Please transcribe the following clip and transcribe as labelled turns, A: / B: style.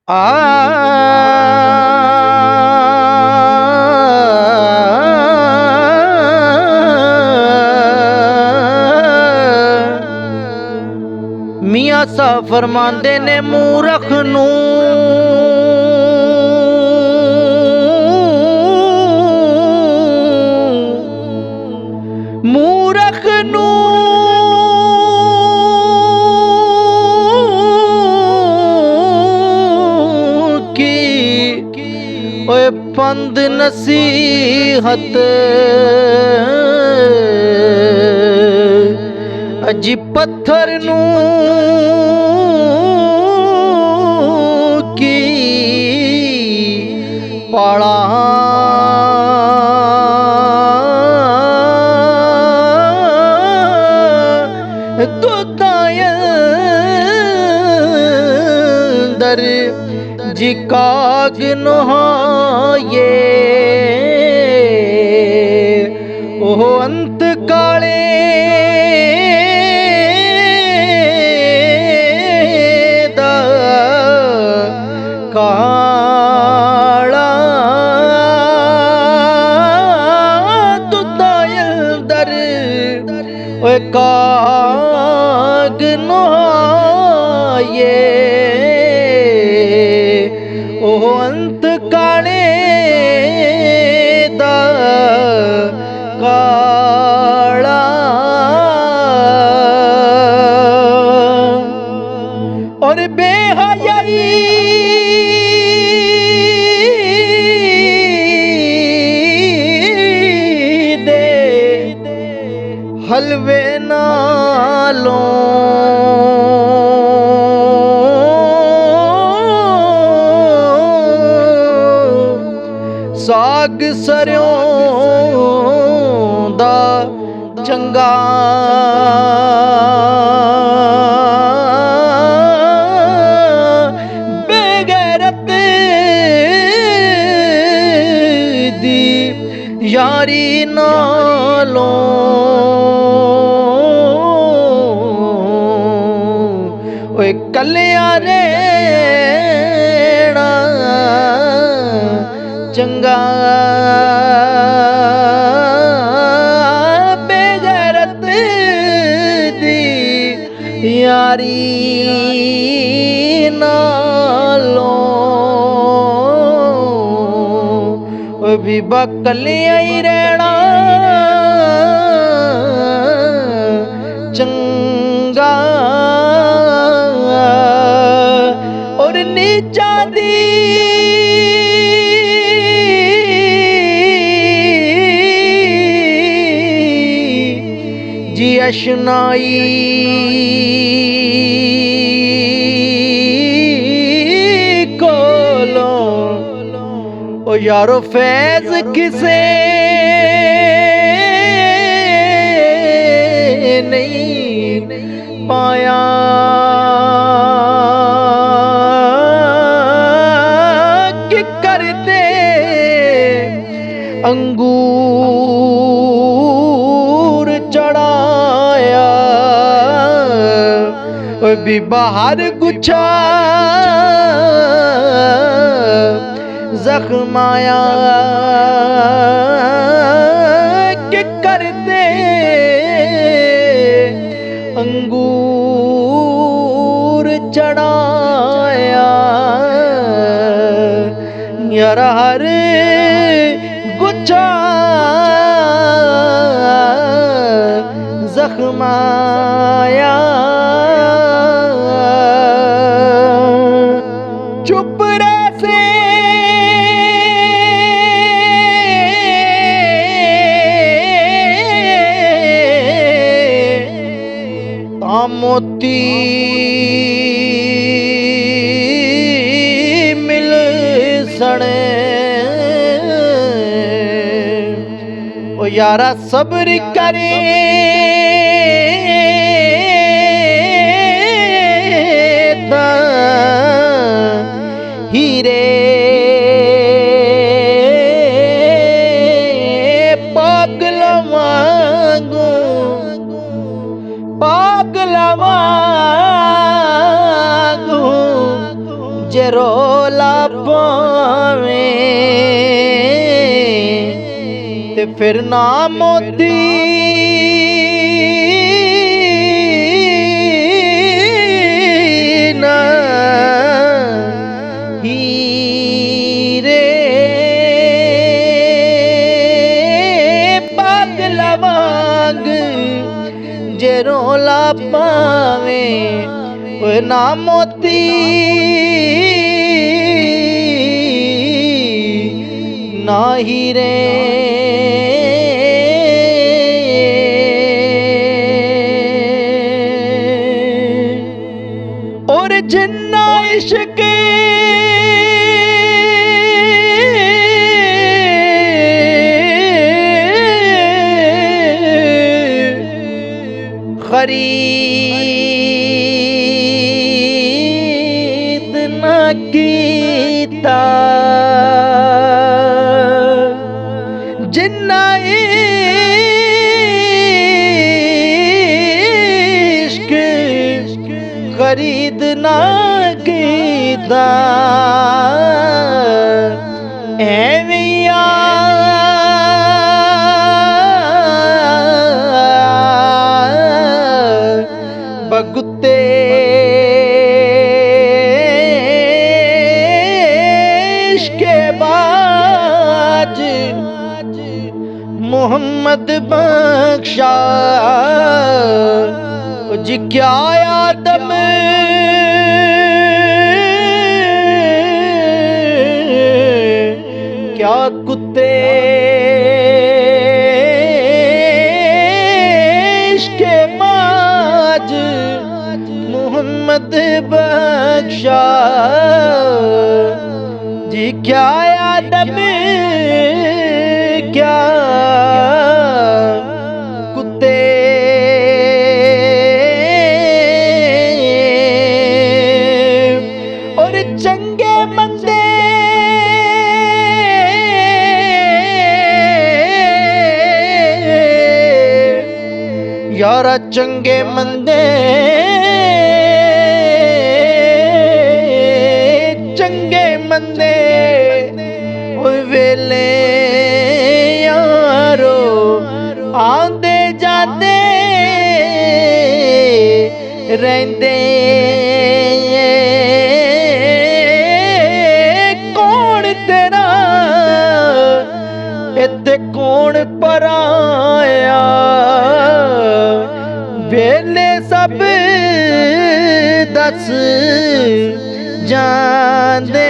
A: मियाँ साहब फरमांदे ने मूरख नूं मूरख नूं ओए पंद नसीहत अजी पत्थर नूं की पाला दुदायंदर जी काग नहाये ओह अंत काले दा काला दुदायंदर ओह काग नहाये ओह अंत काले दा काला और बेहयाई दे हलवे नालों साग सरयों दा चंगा बेगैरत दी यारी नालों ओए कलिया रेड़ा चंगा बेगैरत दी यारी नालों ओ भी बकलिया ही रहना चंगा और नीचा दी जी अशनाई कोलो ओ यारो फैज किसे नहीं पाया कि करते अंगूर चढ़ाया भी बाहर गुच्छा जख्माया कि करते अंगूर चढ़ाया यार हर गुच्छा जख्माया चुप रहे मोती मिल सने ओ यारा सब्र करे हीरे पागला वांगू जे ਜੇ ਰੋਲਾ ਪਾਵੇਂ ਤੇ ਫਿਰ ਨਾ ਮੋਤੀ ਨਾ ਹੀਰੇ ਪਾਗਲਾ ਵਾਂਗ ਜੇ ਰੋਲਾ ਪਾਵੇਂ ਓਏ ਨਾ ਮੋਤੀ ਨਾ ਹੀਰੇ और जिन्ना इश्क खरीद न कीता जिन्ना इश्क खरीद ना कीता एवें बगुते इश्के बाज मोहम्मद बख्शा जी क्या आदम क्या कुत्ते इश्के बाज मोहम्मद बख्शा जी क्या आदम क्या कुत्ते और चंगे मंदे यारा चंगे मंदे चंगे मंदे वेले यारो आंदे जाते रहंदे कौन तेरा इत्थे कौन पराया वेले सब दस जांदे